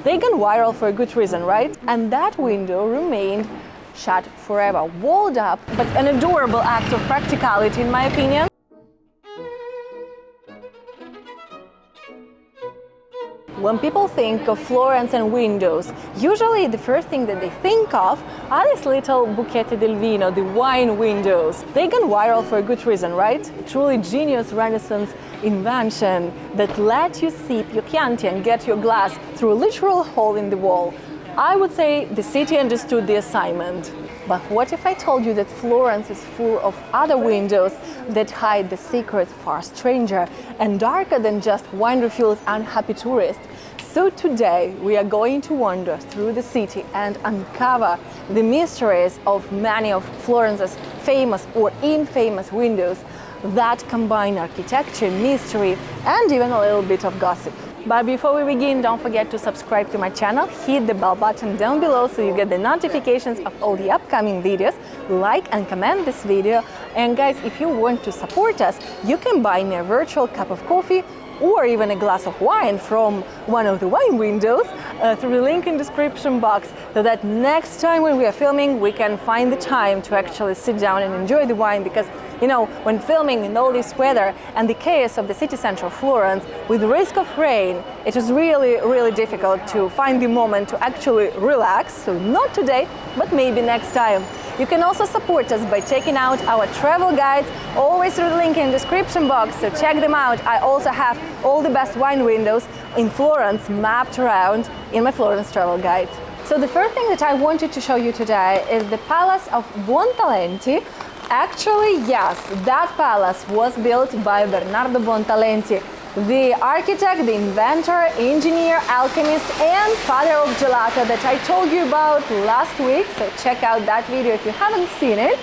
They gone viral for a good reason, right? And that window remained shut forever, walled up, but an adorable act of practicality, in my opinion. When people think of Florence and windows, usually the first thing that they think of are these little buchetti del vino, the wine windows. They gone viral for a good reason, right? Truly genius Renaissance invention that let you sip your Chianti and get your glass through a literal hole in the wall. I would say the city understood the assignment. But what if I told you that Florence is full of other windows that hide the secrets far stranger and darker than just wine refills and happy tourists? So today we are going to wander through the city and uncover the mysteries of many of Florence's famous or infamous windows that combine architecture, mystery, and even a little bit of gossip. But before we begin, don't forget to subscribe to my channel, hit the bell button down below so you get the notifications of all the upcoming videos, like and comment this video. And guys, if you want to support us, you can buy me a virtual cup of coffee or even a glass of wine from one of the wine windows through the link in the description box, so that next time when we are filming, we can find the time to actually sit down and enjoy the wine. Because, you know, when filming in all this weather and the chaos of the city center of Florence, with the risk of rain, it is really difficult to find the moment to actually relax. So not today, but maybe next time. You can also support us by checking out our travel guides, always through the link in the description box, so check them out. I also have all the best wine windows in Florence mapped around in my Florence travel guide. So the first thing that I wanted to show you today is the Palace of Buontalenti. Actually, yes, that palace was built by Bernardo Buontalenti, the architect, the inventor, engineer, alchemist, and father of gelato that I told you about last week. So check out that video if you haven't seen it.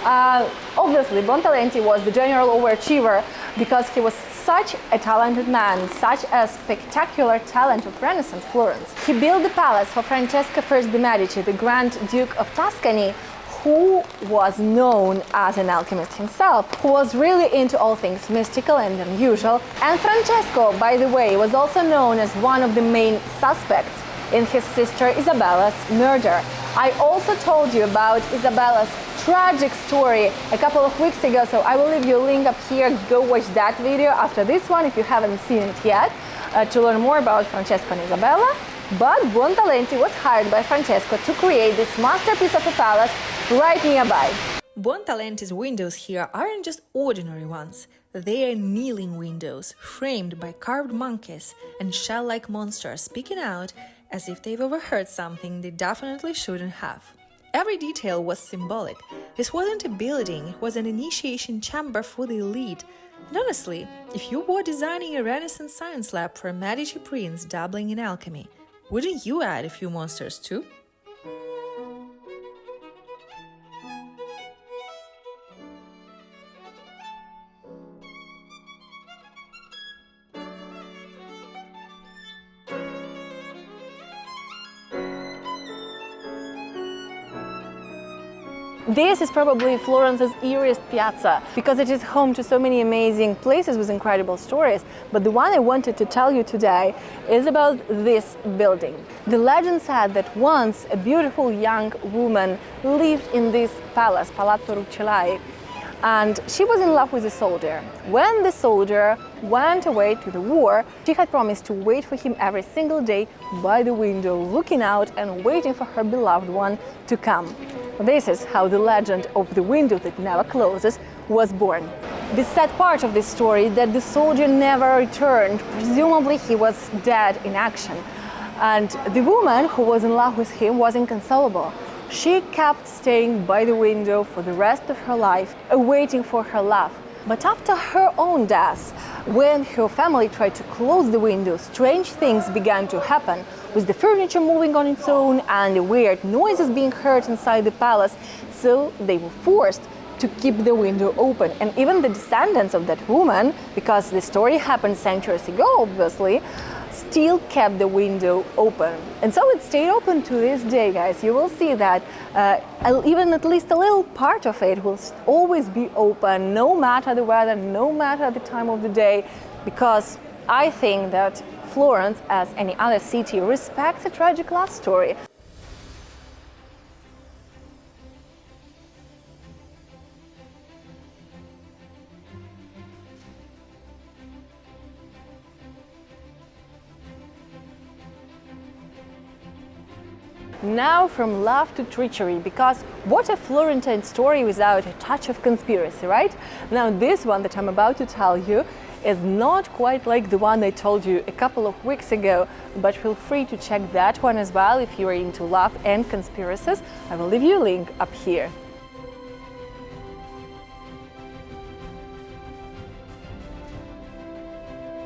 Obviously, Buontalenti was the general overachiever because he was such a talented man, such a spectacular talent of Renaissance Florence. He built the palace for Francesco I de' Medici, the Grand Duke of Tuscany, who was known as an alchemist himself, who was really into all things mystical and unusual. And Francesco, by the way, was also known as one of the main suspects in his sister Isabella's murder. I also told you about Isabella's tragic story a couple of weeks ago, so I will leave you a link up here. Go watch that video after this one if you haven't seen it yet, to learn more about Francesco and Isabella. But Buontalenti was hired by Francesco to create this masterpiece of a palace right nearby. Buontalenti's windows here aren't just ordinary ones. They are kneeling windows, framed by carved monkeys and shell-like monsters speaking out as if they've overheard something they definitely shouldn't have. Every detail was symbolic. This wasn't a building, it was an initiation chamber for the elite. And honestly, if you were designing a Renaissance science lab for a Medici prince dabbling in alchemy, wouldn't you add a few monsters too? This is probably Florence's eeriest piazza because it is home to so many amazing places with incredible stories. But the one I wanted to tell you today is about this building. The legend said that once a beautiful young woman lived in this palace, Palazzo Rucellai, and she was in love with a soldier. When the soldier went away to the war, she had promised to wait for him every single day by the window, looking out and waiting for her beloved one to come. This is how the legend of the window that never closes was born. The sad part of this story is that the soldier never returned. Presumably he was dead in action. And the woman who was in love with him was inconsolable. She kept staying by the window for the rest of her life, awaiting for her love. But after her own death, when her family tried to close the window, strange things began to happen, with the furniture moving on its own and the weird noises being heard inside the palace. So they were forced to keep the window open. And even the descendants of that woman, because the story happened centuries ago, obviously, still kept the window open. And so it stayed open to this day, guys. You will see that even at least a little part of it will always be open, no matter the weather, no matter the time of the day, because I think that Florence, as any other city, respects a tragic love story. Now from love to treachery, because what a Florentine story without a touch of conspiracy, right? Now this one that I'm about to tell you is not quite like the one I told you a couple of weeks ago, but feel free to check that one as well if you are into love and conspiracies. I will leave you a link up here.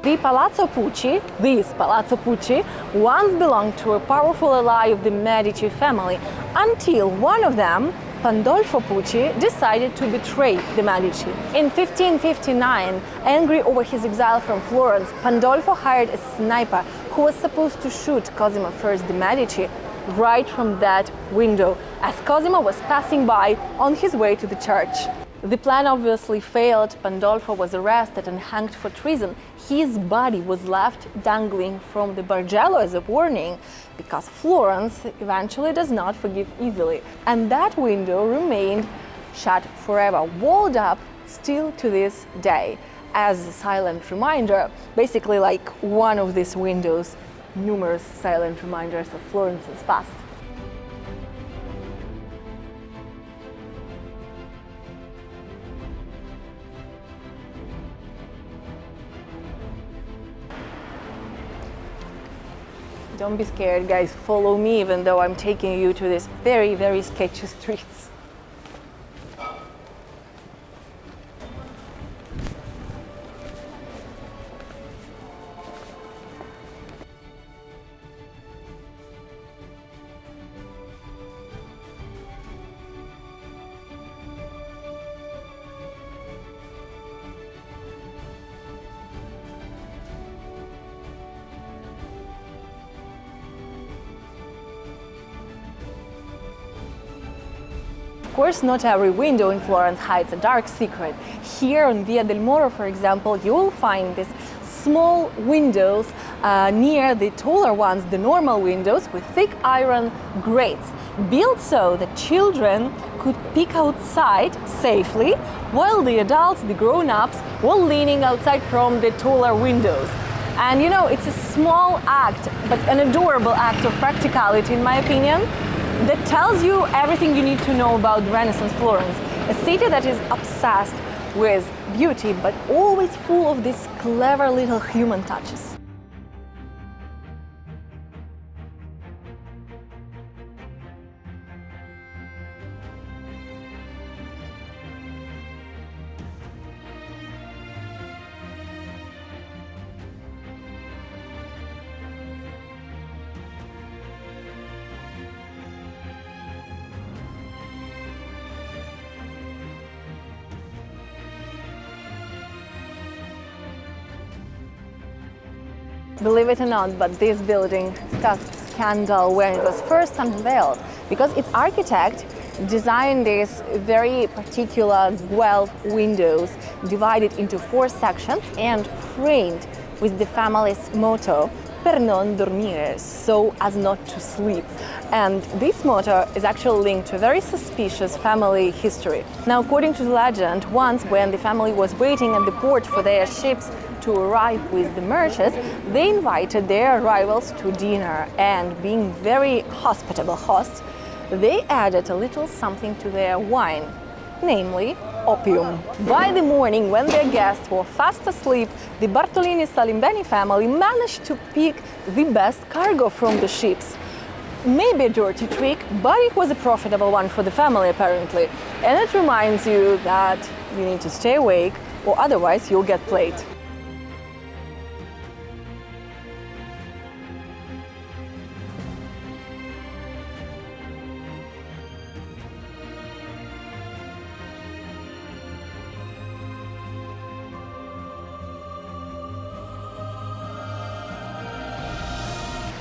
This Palazzo Pucci, once belonged to a powerful ally of the Medici family, until one of them, Pandolfo Pucci, decided to betray the Medici. In 1559, angry over his exile from Florence, Pandolfo hired a sniper who was supposed to shoot Cosimo I de' Medici right from that window, as Cosimo was passing by on his way to the church. The plan obviously failed. Pandolfo was arrested and hanged for treason. His body was left dangling from the Bargello as a warning, because Florence eventually does not forgive easily. And that window remained shut forever, walled up still to this day, as a silent reminder, basically like one of these windows, numerous silent reminders of Florence's past. Don't be scared, guys, follow me, even though I'm taking you to these very, very sketchy streets. Of course, not every window in Florence hides a dark secret. Here on Via del Moro, for example, you will find these small windows near the taller ones, the normal windows, with thick iron grates, built so that children could peek outside safely, while the adults, the grown-ups, were leaning outside from the taller windows. And you know, it's a small act, but an adorable act of practicality, in my opinion, that tells you everything you need to know about Renaissance Florence, a city that is obsessed with beauty, but always full of these clever little human touches. Believe it or not, but this building caused scandal when it was first unveiled, because its architect designed these very particular 12 windows divided into 4 sections and framed with the family's motto, per non dormire, so as not to sleep. And this motto is actually linked to a very suspicious family history. Now, according to the legend, once when the family was waiting at the port for their ships to arrive with the merchants, they invited their rivals to dinner, and being very hospitable hosts, they added a little something to their wine, namely opium. By the morning, when their guests were fast asleep, the Bartolini Salimbeni family managed to pick the best cargo from the ships. Maybe a dirty trick, but it was a profitable one for the family apparently. And it reminds you that you need to stay awake, or otherwise you'll get played.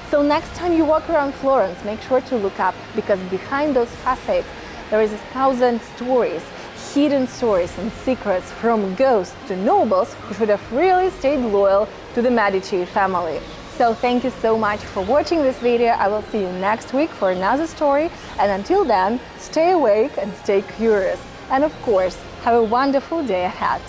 So next time you walk around Florence, make sure to look up, because behind those facades there is 1,000 stories, hidden stories and secrets, from ghosts to nobles who should have really stayed loyal to the Medici family. So thank you so much for watching this video. I will see you next week for another story. And until then, stay awake and stay curious. And of course, have a wonderful day ahead.